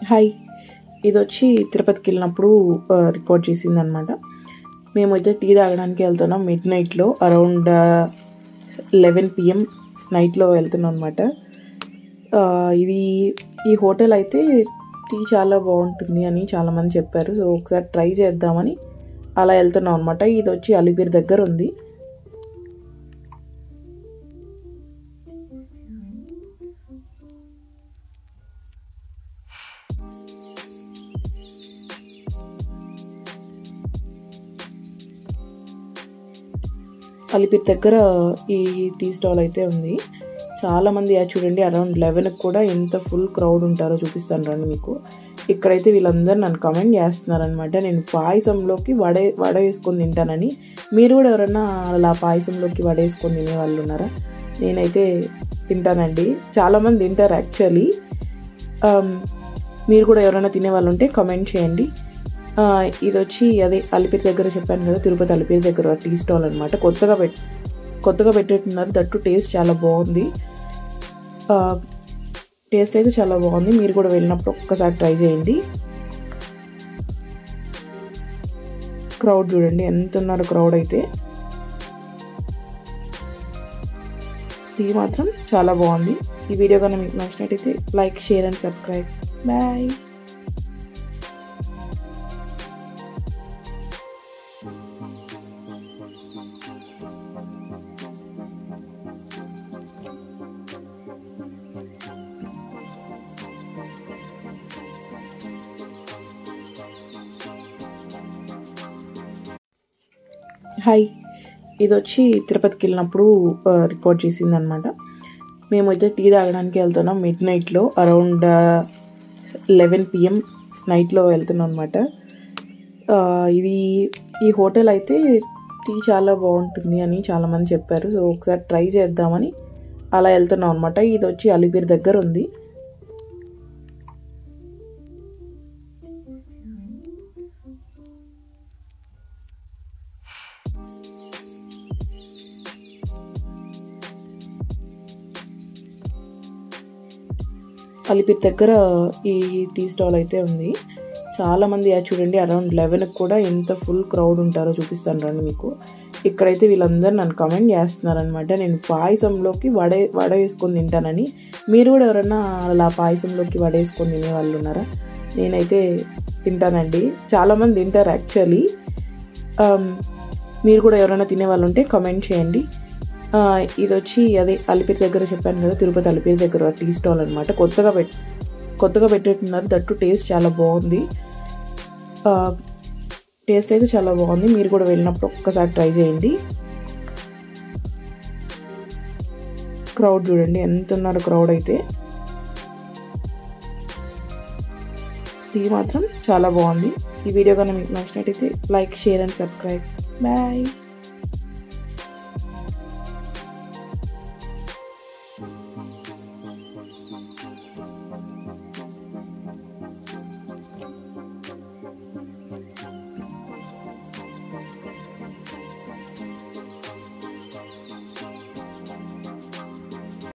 Hi, ఇదొచ్చి తిరుపతికి వెళ్ళినప్పుడు రికార్డ్ చేసిందనమాట. మేమైతే టీ తాగడానికి వెళ్తున్నాం మిడ్నైట్లో, అరౌండ్ 11 PM నైట్లో వెళ్తున్నాం అనమాట. ఈ హోటల్ అయితే టీ చాలా బాగుంటుంది అని చాలామంది చెప్పారు. సో ఒకసారి ట్రై చేద్దామని అలా వెళ్తున్నాం అనమాట. ఇది వచ్చి అలిపిరి దగ్గర ఉంది. అలిపిరి దగ్గర ఈ టీ స్టాల్ అయితే ఉంది. చాలామంది చూడండి, అరౌండ్ 11కి కూడా ఎంత ఫుల్ క్రౌడ్ ఉంటారో చూపిస్తాను రండి మీకు. ఇక్కడైతే వీళ్ళందరూ నన్ను కమెంట్ చేస్తున్నారనమాట, నేను పాయసంలోకి వడ వేసుకొని తింటానని. మీరు కూడా ఎవరన్నా అలా పాయసంలోకి వడ వేసుకొని తినే వాళ్ళు ఉన్నారా? నేనైతే తింటానండి, చాలామంది తింటారు యాక్చువల్లీ. మీరు కూడా ఎవరైనా తినే వాళ్ళు ఉంటే కమెంట్ చేయండి. ఇది వచ్చి అదే అలిపిరి దగ్గర చెప్పాను కదా, తిరుపతి అలిపిరి దగ్గర టీ స్టాల్ అనమాట. కొత్తగా పెట్టేట్టున్నారు. దట్టు టేస్ట్ చాలా బాగుంది. టేస్ట్ అయితే చాలా బాగుంది. మీరు కూడా వెళ్ళినప్పుడు ఒక్కసారి ట్రై చేయండి. క్రౌడ్ చూడండి ఎంత ఉన్నారు. క్రౌడ్ అయితే టీ మాత్రం చాలా బాగుంది. ఈ వీడియో కన్నా మీకు నచ్చినట్టయితే like, share and subscribe. Bye. Hi, ఇదొచ్చి తిరుపతికి వెళ్ళినప్పుడు రికార్డ్ చేసిందనమాట. మేమైతే టీ తాగడానికి వెళ్తున్నాం మిడ్నైట్లో, అరౌండ్ 11 PM నైట్లో వెళ్తున్నాం అనమాట. ఈ హోటల్ అయితే టీ చాలా బాగుంటుంది అని చాలామంది చెప్పారు. సో ఒకసారి ట్రై చేద్దామని అలా వెళ్తున్నాం అనమాట. ఇది వచ్చి అలిపిరి దగ్గర ఉంది. అలిపిరి దగ్గర ఈ టీ స్టాల్ అయితే ఉంది. చాలామంది చూడండి, అరౌండ్ 11కి కూడా ఎంత ఫుల్ క్రౌడ్ ఉంటారో చూపిస్తాను రండి మీకు. ఇక్కడైతే వీళ్ళందరూ నన్ను కమెంట్ చేస్తున్నారనమాట, నేను పాయసంలోకి వడ వేసుకొని తింటానని. మీరు కూడా ఎవరన్నా అలా పాయసంలోకి వడ వేసుకొని తినే వాళ్ళు ఉన్నారా? నేనైతే తింటానండి, చాలామంది తింటారు యాక్చువల్లీ. మీరు కూడా ఎవరైనా తినే వాళ్ళు ఉంటే కమెంట్ చేయండి. ఇది వచ్చి అదే అలిపిరి దగ్గర చెప్పాను కదా, తిరుపతి అలిపిరి దగ్గర టీ స్టాల్ అనమాట. కొత్తగా పెట్టేట్టున్నారు. దట్టు టేస్ట్ చాలా బాగుంది. టేస్ట్ అయితే చాలా బాగుంది. మీరు కూడా వెళ్ళినప్పుడు ఒక్కసారి ట్రై చేయండి. క్రౌడ్ చూడండి ఎంత ఉన్నారు. క్రౌడ్ అయితే టీ మాత్రం చాలా బాగుంది. ఈ వీడియో కన్నా మీకు నచ్చినట్టయితే like, share and subscribe. Bye.